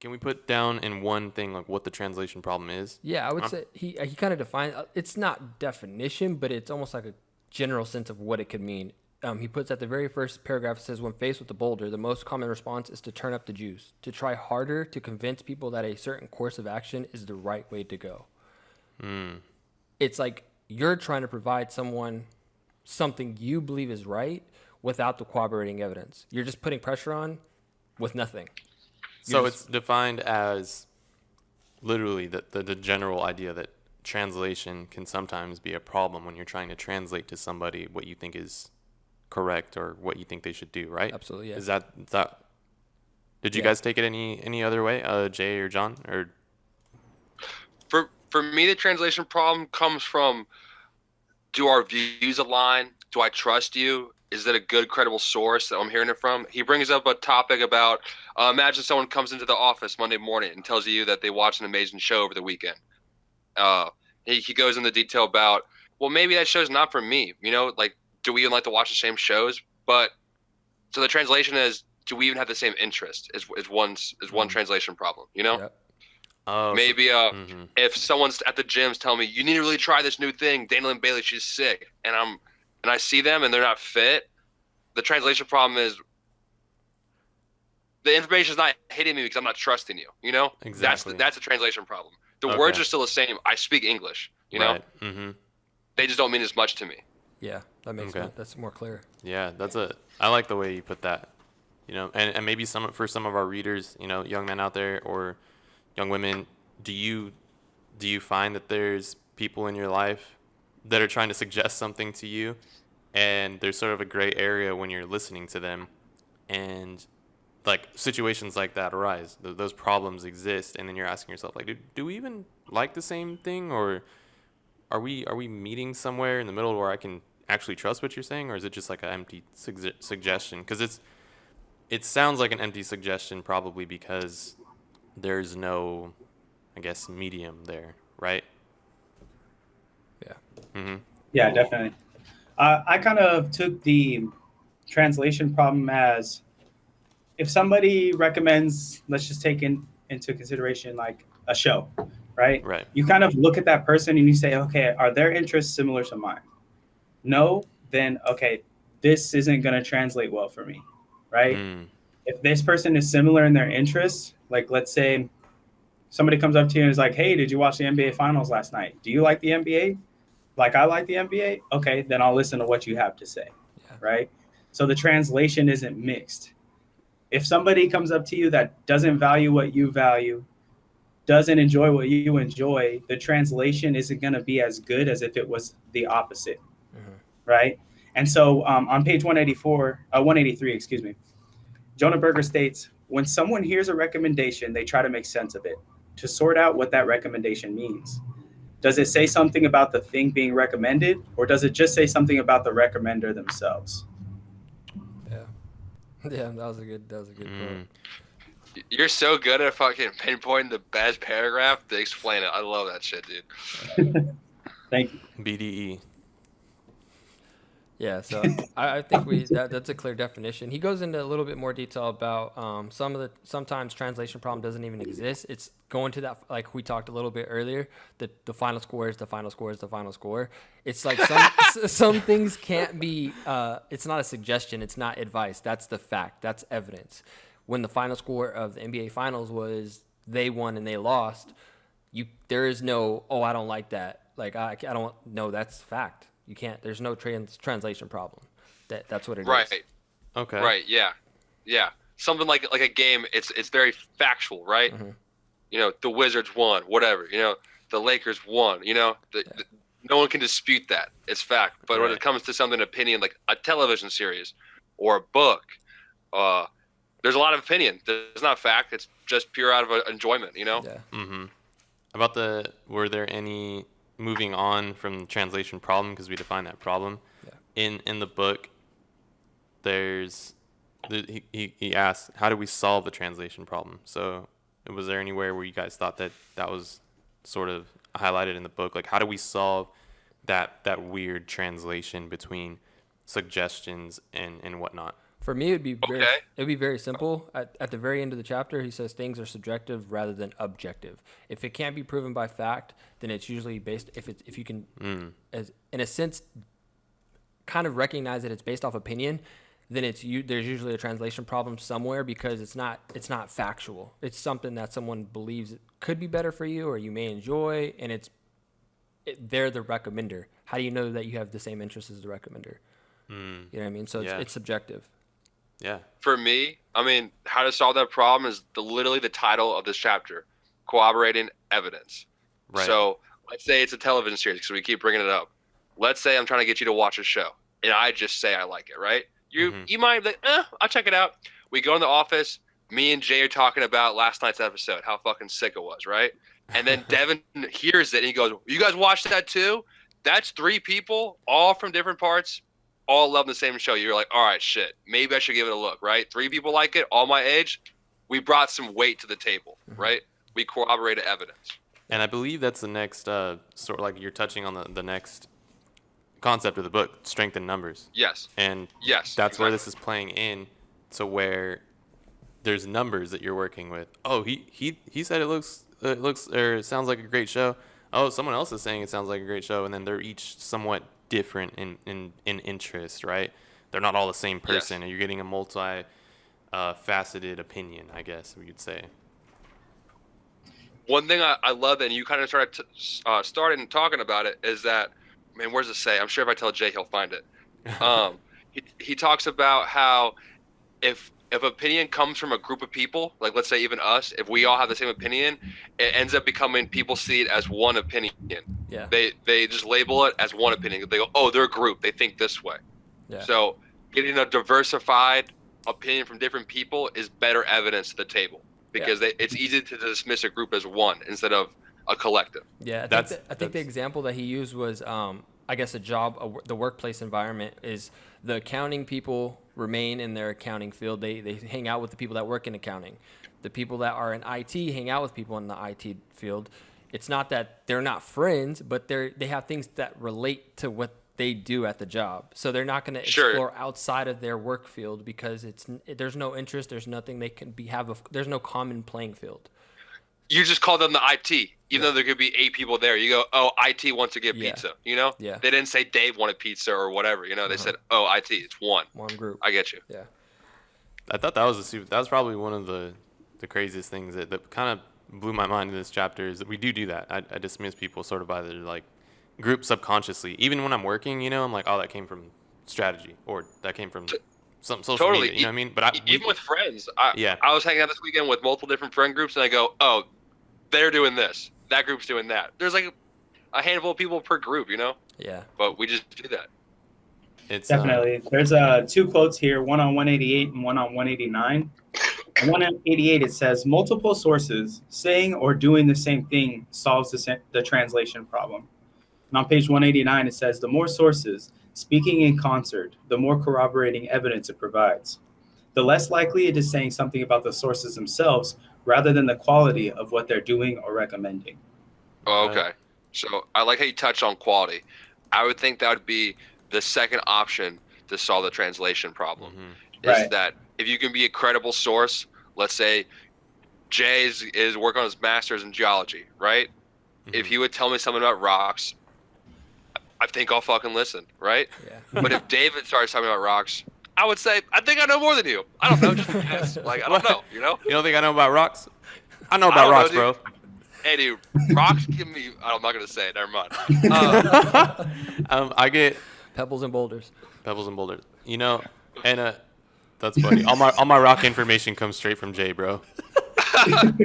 Can we put down in one thing like what the translation problem is? Yeah, I would say he kind of defines. It's not definition, but it's almost like a general sense of what it could mean. He puts at the very first paragraph, it says, when faced with a boulder, the most common response is to turn up the juice, to try harder to convince people that a certain course of action is the right way to go. It's like you're trying to provide someone something you believe is right without the corroborating evidence. You're just putting pressure on with nothing. So it's defined as literally the general idea that translation can sometimes be a problem when you're trying to translate to somebody what you think is correct or what you think they should do, right? Absolutely, yeah. Is that did you guys take it any other way, Jay or John? Or For me, the translation problem comes from, do our views align? Do I trust you? Is that a good, credible source that I'm hearing it from? He brings up a topic about, imagine someone comes into the office Monday morning and tells you that they watched an amazing show over the weekend. He goes into detail about, well, maybe that show's not for me. You know, like, do we even like to watch the same shows? But so the translation is, do we even have the same interest? Is one translation problem. You know. Yep. oh, Maybe if someone's at the gyms telling me, you need to really try this new thing, Daniel and Bailey, she's sick, and I see them and they're not fit, the translation problem is the information is not hitting me because I'm not trusting you. You know, Exactly. That's a translation problem. The words are still the same. I speak English. You know, they just don't mean as much to me. Yeah, that makes sense. That's more clear. Yeah, I like the way you put that. You know, and maybe for some of our readers, you know, young men out there or young women, do you find that there's people in your life that are trying to suggest something to you, and there's sort of a gray area when you're listening to them, and like situations like that arise, those problems exist, and then you're asking yourself like, do we even like the same thing, or are we meeting somewhere in the middle where I can actually trust what you're saying, or is it just like an empty suggestion? Because it sounds like an empty suggestion probably because there's no, I guess, medium there, right? Yeah. Yeah, definitely. I kind of took the translation problem as, if somebody recommends, let's just take into consideration like a show, right? Right. You kind of look at that person and you say, okay, are their interests similar to mine? No, then okay, this isn't going to translate well for me, right? If this person is similar in their interests, like let's say somebody comes up to you and is like, hey, did you watch the NBA Finals last night? Do you like the NBA? Like I like the NBA? Okay, then I'll listen to what you have to say, right? So the translation isn't mixed. If somebody comes up to you that doesn't value what you value, doesn't enjoy what you enjoy, the translation isn't going to be as good as if it was the opposite, right? And so on page 183, excuse me, Jonah Berger states, when someone hears a recommendation, they try to make sense of it, to sort out what that recommendation means. Does it say something about the thing being recommended, or does it just say something about the recommender themselves? Yeah, that was a good quote. You're so good at fucking pinpointing the best paragraph to explain it. I love that shit, dude. Thank you. BDE. Yeah, so I think that's a clear definition. He goes into a little bit more detail about sometimes translation problem doesn't even exist. It's going to that, like we talked a little bit earlier, the final score is the final score is the final score. It's like some things can't be, it's not a suggestion, it's not advice. That's the fact, that's evidence. When the final score of the NBA Finals was they won and they lost, there is no, I don't like that. Like, I don't, no, that's fact. You can't. There's no translation problem. That's what it is. Right. Okay. Right. Yeah. Something like a game. It's very factual, right? You know, the Wizards won. Whatever. You know, the Lakers won. You know, no one can dispute that. It's fact. But when it comes to something opinion, like a television series or a book, there's a lot of opinion. It's not fact. It's just pure out of enjoyment. You know. Yeah. Were there any, moving on from the translation problem, because we define that problem in the book, there's he asks, how do we solve the translation problem? So was there anywhere where you guys thought that was sort of highlighted in the book, like how do we solve that weird translation between suggestions and whatnot? For me, Okay. it'd be very simple. At the very end of the chapter, he says things are subjective rather than objective. If it can't be proven by fact, then it's usually based. If you can, as in a sense, kind of recognize that it's based off opinion, then there's usually a translation problem somewhere because it's not factual. It's something that someone believes could be better for you or you may enjoy, and they're the recommender. How do you know that you have the same interests as the recommender? You know what I mean? So it's subjective. Yeah. For me, I mean, how to solve that problem is literally the title of this chapter, Corroborating Evidence. Right. So let's say it's a television series because we keep bringing it up. Let's say I'm trying to get you to watch a show, and I just say I like it, right? You might be like, I'll check it out. We go in the office. Me and Jay are talking about last night's episode, how fucking sick it was, right? And then Devin hears it, and he goes, you guys watched that too? That's 3 people, all from different parts, all love the same show. You're like, all right, shit, maybe I should give it a look, right? 3 people like it, all my age. We brought some weight to the table, right? We corroborated evidence. And I believe that's the next sort of like you're touching on the next concept of the book, strength in numbers. Yes. And yes, that's where this is playing in to where there's numbers that you're working with. Oh, he said it looks or it sounds like a great show. Oh, someone else is saying it sounds like a great show, and then they're each somewhat different in interest, right? They're not all the same person, and you're getting a multi faceted opinion, I guess we could say. One thing I love, and you kind of started talking about it, is that, man, where's it say? I'm sure if I tell Jay, he'll find it. He talks about how if opinion comes from a group of people, like let's say even us, if we all have the same opinion, it ends up becoming people see it as one opinion. Yeah. They just label it as one opinion. They go, oh, they're a group. They think this way. Yeah. So getting a diversified opinion from different people is better evidence to the table because it's easy to dismiss a group as one instead of a collective. Yeah, I think the example that he used was, I guess, the workplace environment is the accounting people remain in their accounting field. They hang out with the people that work in accounting. The people that are in IT hang out with people in the IT field. It's not that they're not friends, but they have things that relate to what they do at the job. So they're not going to explore outside of their work field because there's no interest. There's nothing they can there's no common playing field. You just call them the IT, even though there could be 8 people there. You go, oh, IT wants to get pizza, you know? Yeah. They didn't say Dave wanted pizza or whatever, you know? They said, oh, IT, it's one. One group. I get you. Yeah. I thought that was probably one of the craziest things that kind of blew my mind in this chapter is that we do that. I dismiss people sort of by their like group subconsciously. Even when I'm working, you know, I'm like, oh, that came from strategy or that came from some social media, you know what I mean? But even with friends, I was hanging out this weekend with multiple different friend groups, and I go, oh, they're doing this. That group's doing that. There's like a handful of people per group, you know? Yeah. But we just do that. It's Definitely. There's 2 quotes here, one on 188 and one on 189. On 188, it says, multiple sources saying or doing the same thing solves the translation problem. And on page 189, it says, the more sources speaking in concert, the more corroborating evidence it provides. The less likely it is saying something about the sources themselves rather than the quality of what they're doing or recommending. Oh, okay. So I like how you touched on quality. I would think that would be the second option to solve the translation problem. Is that if you can be a credible source, let's say Jay is working on his master's in geology, right? If he would tell me something about rocks, I think I'll fucking listen, right? Yeah. But if David starts talking about rocks, I would say, I think I know more than you. I don't know, just a guess. Like, I don't know, you know? You don't think I know about rocks? I know about rocks, bro. Hey, dude, rocks give me... I'm not going to say it. Never mind. I get... Pebbles and boulders. Pebbles and boulders. You know, and that's funny. All my rock information comes straight from Jay, bro.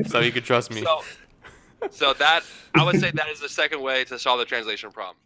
So you can trust me. So that... I would say that is the second way to solve the translation problem.